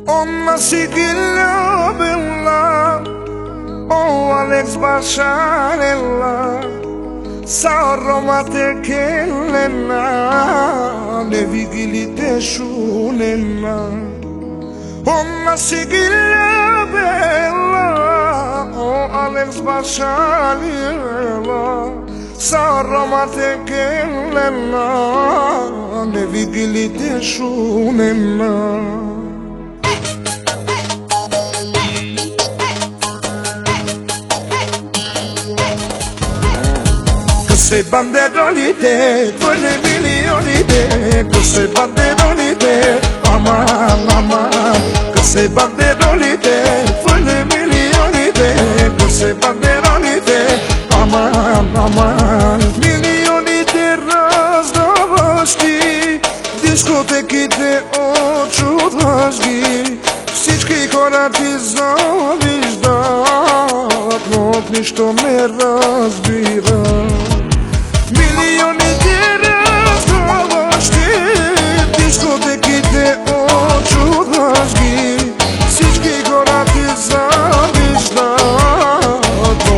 Ona sigilla bella, o Alex Basharella, sa Roma te kellena, ne vigilite shunena. Ona sigilla bella, o Alex Basharella, sa Roma te kellena, ne vigilite shunena. Queste banderolite, quelle milioni, queste banderolite, mamma, queste banderolite, quelle milioni, queste banderolite, mamma, milioni di разновести, дискотеките очудващи, всички хора ти завиждат, но от нищо не разбират. Милионите разговащи, дискотеките очудващи, всички хора ти завиждат,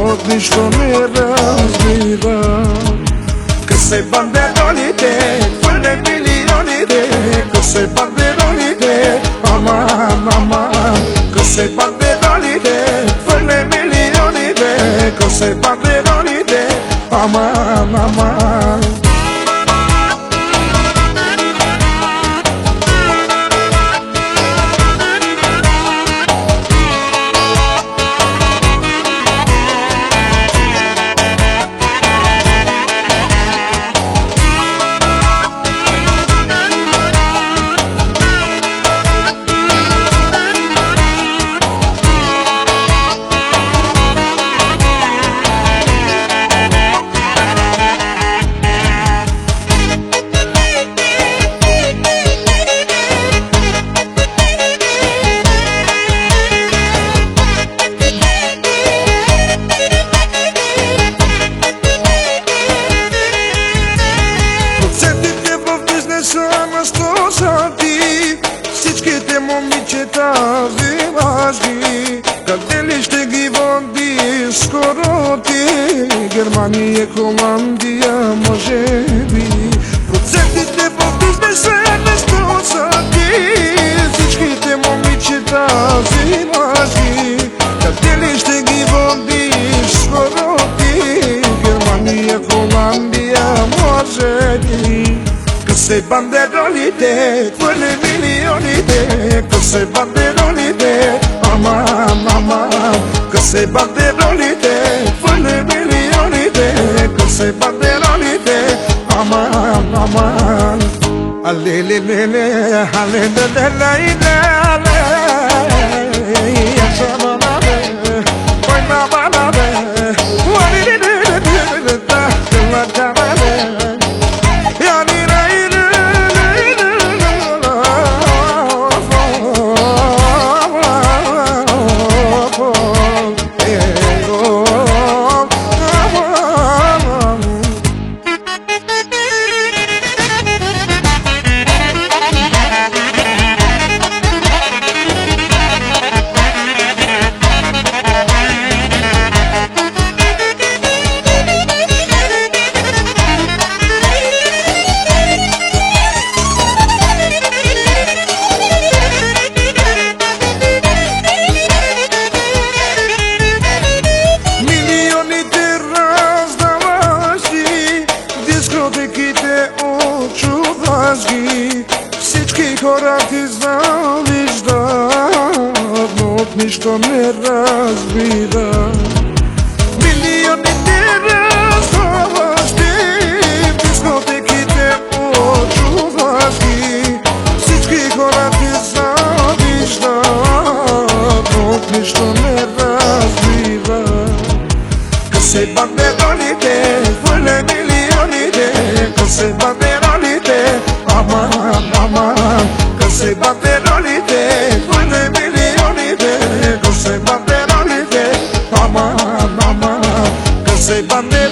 от нищо не разбират. Късе бандеролите, хвърля милионите, късе бандеролите, мама, късе бандеролите, хвърля милионите, късе бандеролите, mama. Всичките момичета вилажги, къде ли ще ги води скоро ти? Германия, Холандия, може би. Процентите в бизнеса место са ти. Всичките момичета вилажги, къде ли ще ги води скоро ти? Германия, Холандия, може би. Късе бандеролите, хвърля милионите, късе бандеролите, мама, късе бандеролите, хвърля милионите, късе бандеролите, мама. Алелелеле, алелелеле, всички хора ти завиждат, но от нищо не разбират. Милионите разговащи, дискотеките очудващи, всички хора ти завиждат, но от нищо не разбират. Късе бандеролите, хвърля милионите, късе бандеролите, мама, късе бандеролите, хвърля милионите, късе бандеролите, мама, късе бандеролите.